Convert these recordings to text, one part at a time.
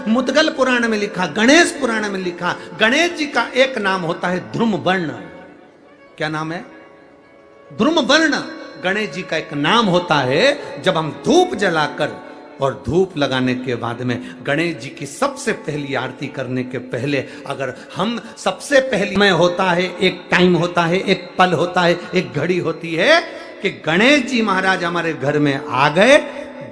मुद्गल पुराण में लिखा, गणेश पुराण में लिखा, गणेश जी का एक नाम होता है ध्रुम वर्ण। क्या नाम है? ध्रुम वर्ण। गणेश जी का एक नाम होता है। जब हम धूप जलाकर और धूप लगाने के बाद में गणेश जी की सबसे पहली आरती करने के पहले अगर हम सबसे पहली में होता है, एक टाइम होता है, एक पल होता है, एक घड़ी होती है कि गणेश जी महाराज हमारे घर में आ गए।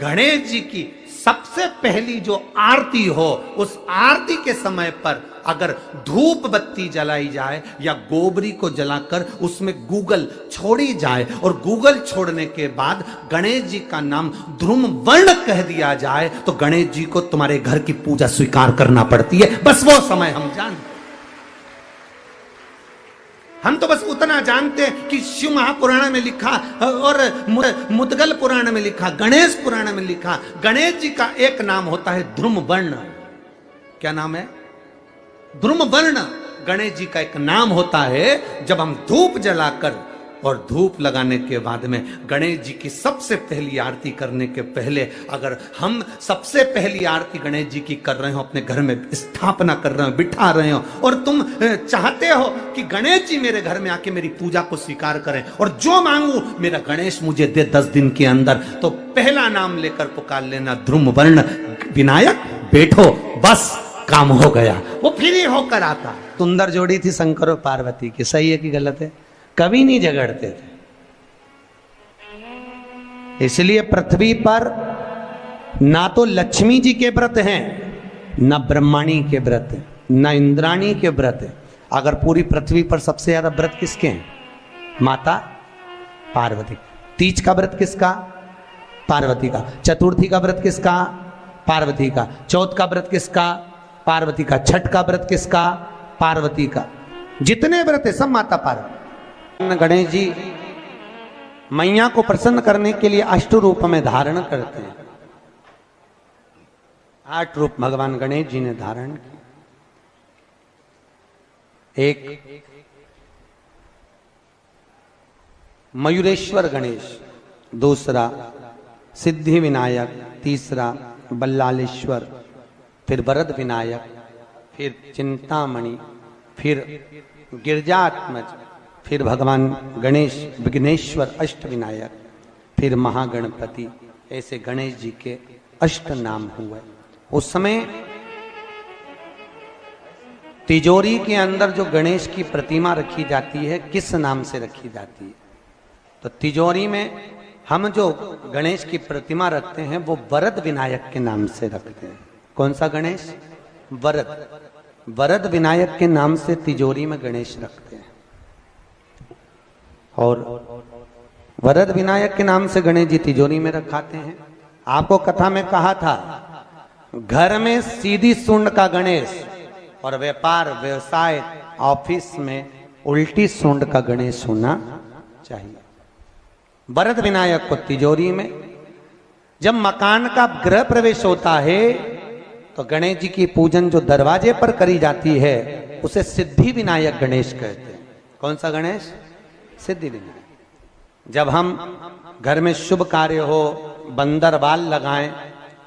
गणेश जी की सबसे पहली जो आरती हो, उस आरती के समय पर अगर धूप बत्ती जलाई जाए या गोबरी को जलाकर उसमें गूगल छोड़ी जाए और गूगल छोड़ने के बाद गणेश जी का नाम ध्रुम वर्ण कह दिया जाए तो गणेश जी को तुम्हारे घर की पूजा स्वीकार करना पड़ती है। बस वो समय हम जानते, हम तो बस उतना जानते हैं कि शिव महापुराण में लिखा और मुद्गल पुराण में लिखा, गणेश पुराण में लिखा, गणेश जी का एक नाम होता है ध्रुम वर्ण। क्या नाम है? ध्रुम वर्ण। गणेश जी का एक नाम होता है। जब हम धूप जलाकर और धूप लगाने के बाद में गणेश जी की सबसे पहली आरती करने के पहले अगर हम सबसे पहली आरती गणेश जी की कर रहे हो, अपने घर में स्थापना कर रहे हो, बिठा रहे हो और तुम चाहते हो कि गणेश जी मेरे घर में आके मेरी पूजा को स्वीकार करें और जो मांगू मेरा गणेश मुझे दे 10 दिन के अंदर, तो पहला नाम लेकर पुकार लेना ध्रुम वर्ण विनायक, बैठो, बस काम हो गया। वो फिर ही होकर आता। सुंदर जोड़ी थी शंकर और पार्वती की, सही है कि गलत है? कभी नहीं झगड़ते थे। इसलिए पृथ्वी पर ना तो लक्ष्मी जी के व्रत हैं, ना ब्रह्माणी के व्रत हैं, ना इंद्राणी के व्रत हैं। अगर पूरी पृथ्वी पर सबसे ज्यादा व्रत किसके हैं? माता पार्वती। तीज का व्रत किसका? पार्वती का। चतुर्थी का व्रत किसका? पार्वती का। चौथ का व्रत किसका? पार्वती का। छठ का व्रत किसका? पार्वती का। जितने व्रत है सब माता पार्वती। गणेश जी मैया को प्रसन्न करने के लिए 8 रूप में धारण करते हैं। 8 रूप भगवान गणेश जी ने धारण किए। एक मयूरेश्वर गणेश, दूसरा सिद्धि विनायक, तीसरा बल्लालेश्वर, फिर वरद विनायक, फिर चिंतामणि, फिर गिरजात्मज, फिर भगवान गणेश विघ्नेश्वर अष्ट विनायक, फिर महागणपति। ऐसे गणेश जी के 8 नाम हुए। उस समय तिजोरी के अंदर जो गणेश की प्रतिमा रखी जाती है, किस नाम से रखी जाती है? तो तिजोरी में हम जो गणेश की प्रतिमा रखते हैं वो वरद विनायक के नाम से रखते हैं। कौन सा गणेश? वरद। वरद विनायक के नाम से तिजोरी में गणेश रखते हैं। और वरद विनायक के नाम से गणेश जी तिजोरी में रखाते हैं। आपको कथा में कहा था, घर में सीधी सूंड का गणेश और व्यापार व्यवसाय ऑफिस में उल्टी सूंड का गणेश होना चाहिए। वरद विनायक को तिजोरी में। जब मकान का गृह प्रवेश होता है तो गणेश जी की पूजन जो दरवाजे पर करी जाती है उसे सिद्धि विनायक गणेश कहते हैं। कौन सा गणेश? सिद्धि विनायक। जब हम घर में शुभ कार्य हो, बंदर बाल लगाएं,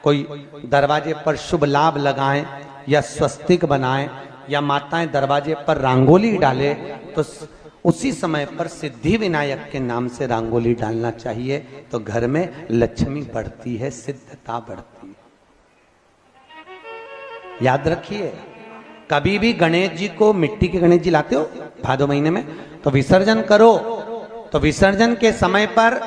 कोई दरवाजे पर शुभ लाभ लगाएं या स्वस्तिक बनाएं या माताएं दरवाजे पर रंगोली डाले, तो उसी समय पर सिद्धि विनायक के नाम से रंगोली डालना चाहिए। तो घर में लक्ष्मी बढ़ती है, सिद्धता बढ़ती है। याद रखिए, कभी भी गणेश जी को, मिट्टी के गणेश जी लाते हो भादो महीने में, तो विसर्जन करो तो विसर्जन के समय पर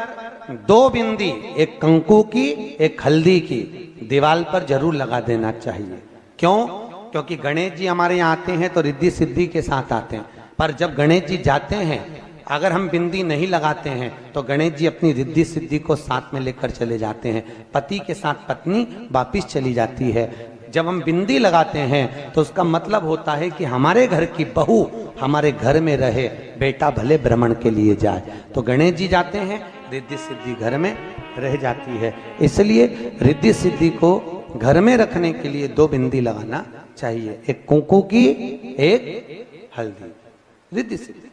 2 बिंदी, एक कंकु की, एक हल्दी की, दीवार पर जरूर लगा देना चाहिए। क्यों? क्योंकि गणेश जी हमारे यहाँ आते हैं तो रिद्धि सिद्धि के साथ आते हैं, पर जब गणेश जी जाते हैं अगर हम बिंदी नहीं लगाते हैं तो गणेश जी अपनी रिद्धि सिद्धि को साथ में लेकर चले जाते हैं। पति के साथ पत्नी वापिस चली जाती है। जब हम बिंदी लगाते हैं तो उसका मतलब होता है कि हमारे घर की बहू हमारे घर में रहे, बेटा भले भ्रमण के लिए जाए। तो गणेश जी जाते हैं, रिद्धि सिद्धि घर में रह जाती है। इसलिए रिद्धि सिद्धि को घर में रखने के लिए 2 बिंदी लगाना चाहिए, एक कुंकू की, एक हल्दी। रिद्धि सिद्धि।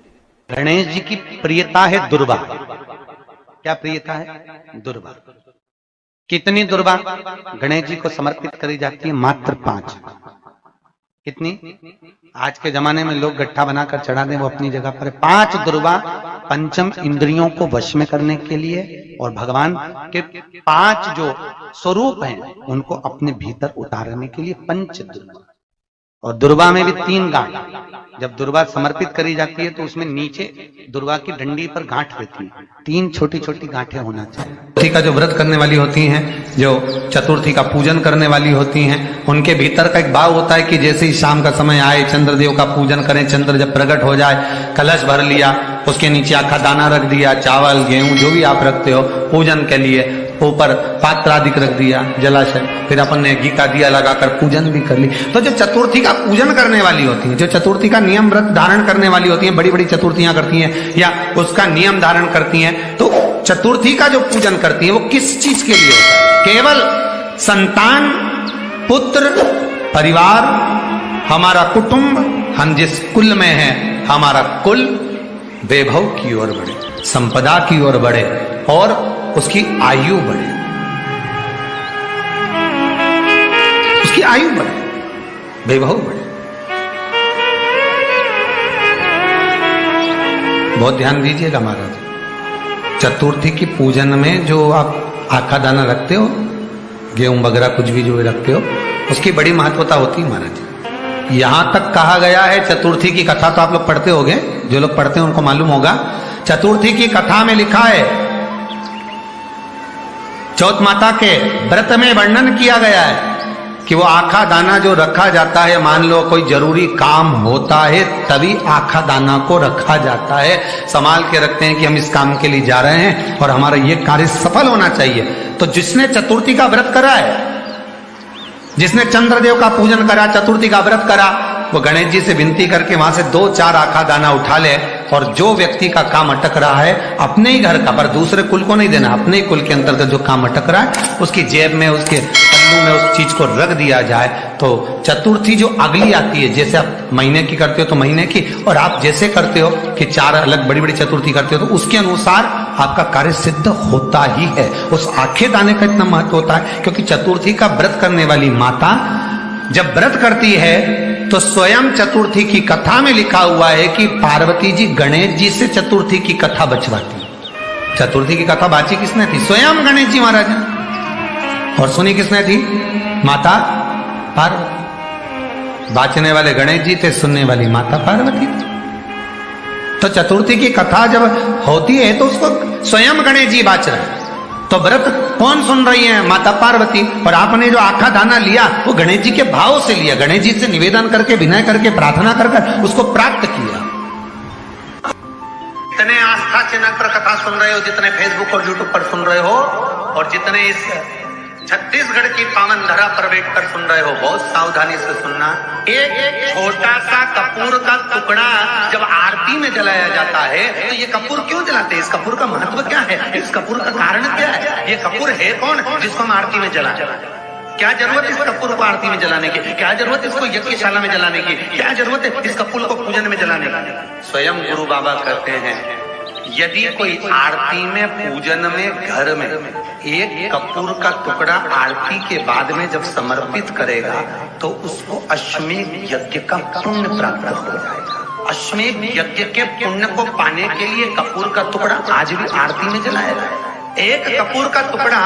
गणेश जी की प्रियता है दुर्वा। क्या प्रियता है? दुर्वा। कितनी दुर्वा गणेश जी को समर्पित करी जाती है? मात्र 5। कितनी? आज के जमाने में लोग गट्ठा बनाकर चढ़ा दें, वो अपनी जगह पर 5 दुर्वा पंचम इंद्रियों को वश में करने के लिए और भगवान के 5 जो स्वरूप हैं उनको अपने भीतर उतारने के लिए 5 दुर्वा। और दुर्वा में भी 3 गांठ। जब दुर्वा समर्पित करी जाती है तो उसमें नीचे दुर्वा की डंडी पर गांठ रहती है, 3 छोटी छोटी गांठें होना चाहिए। चतुर्थी का जो व्रत करने वाली होती हैं, जो चतुर्थी का पूजन करने वाली होती हैं, उनके भीतर का एक भाव होता है कि जैसे ही शाम का समय आए चंद्रदेव का पूजन करें, चंद्र जब प्रकट हो जाए, कलश भर लिया, उसके नीचे आखा दाना रख दिया, चावल गेहूं जो भी आप रखते हो पूजन के लिए, ऊपर पात्र आदि रख दिया, जलाशय, फिर अपन ने घी का दिया लगाकर पूजन भी कर ली। तो जो चतुर्थी का पूजन करने वाली होती है, जो चतुर्थी का नियम व्रत धारण करने वाली होती हैं, बड़ी बड़ी चतुर्थियां करती हैं या उसका नियम धारण करती हैं, तो चतुर्थी का जो पूजन करती है वो किस चीज के लिए होता है? केवल संतान, पुत्र, परिवार, हमारा कुटुंब, हम जिस कुल में है, हमारा कुल वैभव की ओर बढ़े, संपदा की ओर बढ़े और उसकी आयु बढ़े, उसकी आयु बढ़े, वैभव बढ़े। बहुत ध्यान दीजिएगा महाराज, चतुर्थी की पूजन में जो आप आखा दाना रखते हो, गेहूं वगैरह कुछ भी जो रखते हो, उसकी बड़ी महत्वता होती है महाराज। यहां तक कहा गया है, चतुर्थी की कथा तो आप लोग पढ़ते होंगे, जो लोग पढ़ते हैं उनको मालूम होगा, चतुर्थी की कथा में लिखा है, चौथ माता के व्रत में वर्णन किया गया है कि वो आखा दाना जो रखा जाता है, मान लो कोई जरूरी काम होता है तभी आखा दाना को रखा जाता है, संभाल के रखते हैं कि हम इस काम के लिए जा रहे हैं और हमारा ये कार्य सफल होना चाहिए। तो जिसने चतुर्थी का व्रत करा है, जिसने चंद्रदेव का पूजन करा, चतुर्थी का व्रत करा, वो गणेश जी से विनती करके वहां से 2-4 आखा दाना उठा ले और जो व्यक्ति का काम अटक रहा है अपने ही घर का, पर दूसरे कुल को नहीं देना, अपने ही कुल के अंतर्गत जो काम अटक रहा है उसकी जेब में, उसके पल्लू में उस चीज को रख दिया जाए। तो चतुर्थी जो अगली आती है, जैसे आप महीने की करते हो तो महीने की, और आप जैसे करते हो कि 4 अलग बड़ी बड़ी चतुर्थी करते हो तो उसके अनुसार आपका कार्य सिद्ध होता ही है। उस आखे दाने का इतना महत्व होता है क्योंकि चतुर्थी का व्रत करने वाली माता जब व्रत करती है तो स्वयं चतुर्थी की कथा में लिखा हुआ है कि पार्वती जी गणेश जी से चतुर्थी की कथा बचवाती। चतुर्थी की कथा बाची किसने थी? स्वयं गणेश जी महाराज ने। और सुनी किसने थी? माता पार्वती। बाचने वाले गणेश जी थे, सुनने वाली माता पार्वती थी। तो चतुर्थी की कथा जब होती है तो उसको स्वयं गणेश जी बाच रहे हैं। तो व्रत कौन सुन रही है? माता पार्वती। और आपने जो आखा दाना लिया वो गणेश जी के भाव से लिया, गणेश जी से निवेदन करके, विनय करके, प्रार्थना कर उसको प्राप्त किया। जितने आस्था चैनल पर कथा सुन रहे हो, जितने फेसबुक और यूट्यूब पर सुन रहे हो, और जितने इस छत्तीसगढ़ की पावन धरा पर बैठकर सुन रहे हो, बहुत सावधानी से सुनना। एक छोटा सा कपूर का टुकड़ा जब आरती में जलाया जाता है तो ये कपूर क्यों जलाते हैं? इस कपूर का महत्व क्या है? इस कपूर का कारण क्या है? ये कपूर है कौन जिसको हम आरती में जला? क्या जरूरत इस कपूर को आरती में जलाने की? क्या जरूरत इसको यज्ञशाला में जलाने की? क्या जरूरत है इस कपूर को पूजन में जलाने की? स्वयं गुरु बाबा कहते हैं, यदि कोई आरती में, पूजन में, घर में एक कपूर का टुकड़ा आरती के बाद में जब समर्पित करेगा तो उसको अश्वमेध यज्ञ का पुण्य प्राप्त हो जाएगा। अश्वमेध यज्ञ के पुण्य को पाने के लिए कपूर का टुकड़ा आज भी आरती में जलाया जाए। एक कपूर का टुकड़ा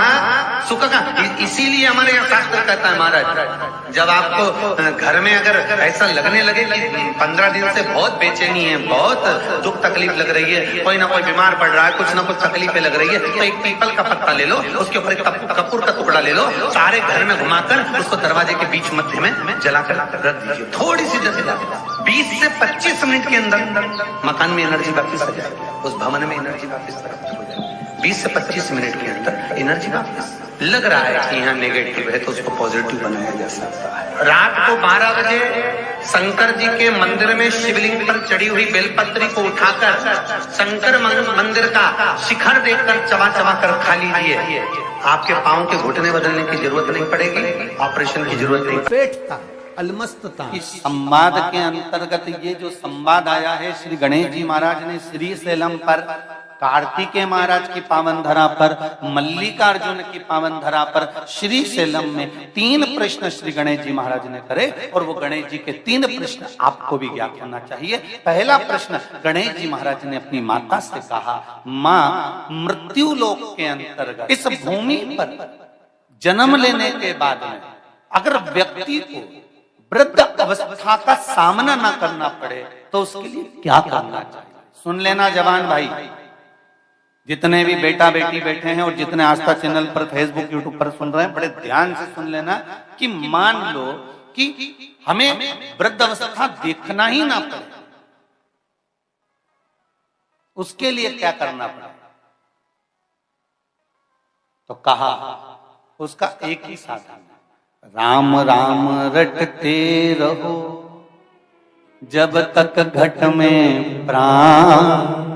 सुख का, इसीलिए हमारे यहाँ शास्त्र कहता है महाराज, जब आपको घर में अगर ऐसा लगने लगे कि 15 दिन से बहुत बेचैनी है, बहुत दुख तकलीफ लग रही है, कोई ना कोई बीमार पड़ रहा है, कुछ ना कुछ तकलीफें लग रही है, तो एक पीपल का पत्ता ले लो, उसके ऊपर एक कपूर का टुकड़ा ले लो, सारे घर में घुमाकर उसको दरवाजे के बीच मध्य में जलाकर रख दीजिए। थोड़ी सी जला 20 से 25 मिनट के अंदर मकान में एनर्जी वापिस आ जाएगी, उस भवन में एनर्जी वापिस आ जाएगी। 20 से 25 मिनट के अंदर एनर्जी वापस। लग रहा है कि यहाँ नेगेटिव है तो उसको पॉजिटिव बनाया जा सकता है। रात को 12 बजे शंकर जी के मंदिर में शिवलिंग पर चढ़ी हुई बेलपत्री को उठाकर शंकर मंदिर का शिखर देखकर चबा चबा कर खा लीजिए। आपके पाँव के घुटने बदलने की जरूरत नहीं पड़ेगी, ऑपरेशन की जरूरत नहीं। पेटता, अलमस्तता। इस संवाद के अंतर्गत ये जो संवाद आया है, श्री गणेश जी महाराज ने श्री शैलम पर कार्तिकेय महाराज की पावन धरा पर, मल्लिकार्जुन की पावन धरा पर, श्री सेलम में 3 प्रश्न श्री गणेश जी महाराज ने करे और वो गणेश जी के 3 प्रश्न आपको भी ज्ञात होना चाहिए। पहला प्रश्न गणेश जी महाराज ने अपनी माता से कहा, मां, मृत्यु लोक के अंतर्गत इस भूमि पर जन्म लेने के बाद में अगर व्यक्ति को वृद्ध अवस्था का सामना ना करना पड़े तो उसके लिए क्या करना चाहिए? सुन लेना जवान भाई, जितने भी बेटा बेटी बैठे हैं और जितने आस्था चैनल पर, फेसबुक, यूट्यूब पर सुन रहे हैं, बड़े ध्यान से सुन लेना कि मान लो कि हमें वृद्ध अवस्था देखना ही ना पड़े, उसके लिए क्या करना पड़े? तो कहा उसका एक ही साधन, राम राम रटते रहो जब तक घट में प्राण,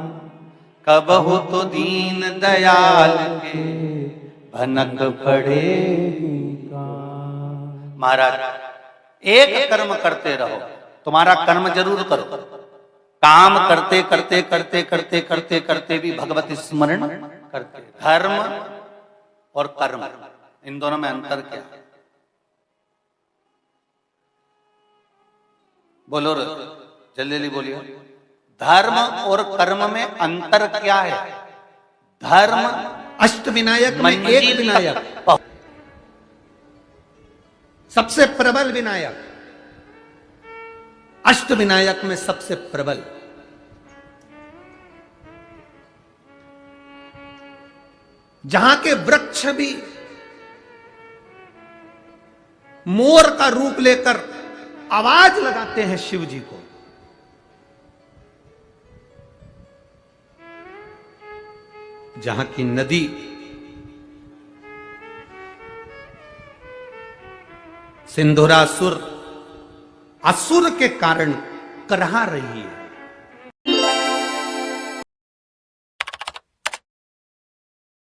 कब हो तो दीन दयाल के भनक पड़ेगा। महाराज, एक कर्म करते रहो, तुम्हारा कर्म जरूर करो, काम करते करते करते करते करते करते भी भगवत स्मरण करते। धर्म और कर्म, इन दोनों में अंतर क्या है? बोलो रे, जल्दी जल्दी बोलिए। धर्म और कर्म में अंतर क्या है? धर्म अष्टविनायक में एक विनायक, सबसे प्रबल विनायक, अष्टविनायक में सबसे प्रबल। जहां के वृक्ष भी मोर का रूप लेकर आवाज लगाते हैं शिव जी को, जहां की नदी सिंधुरासुर असुर के कारण करहा रही है,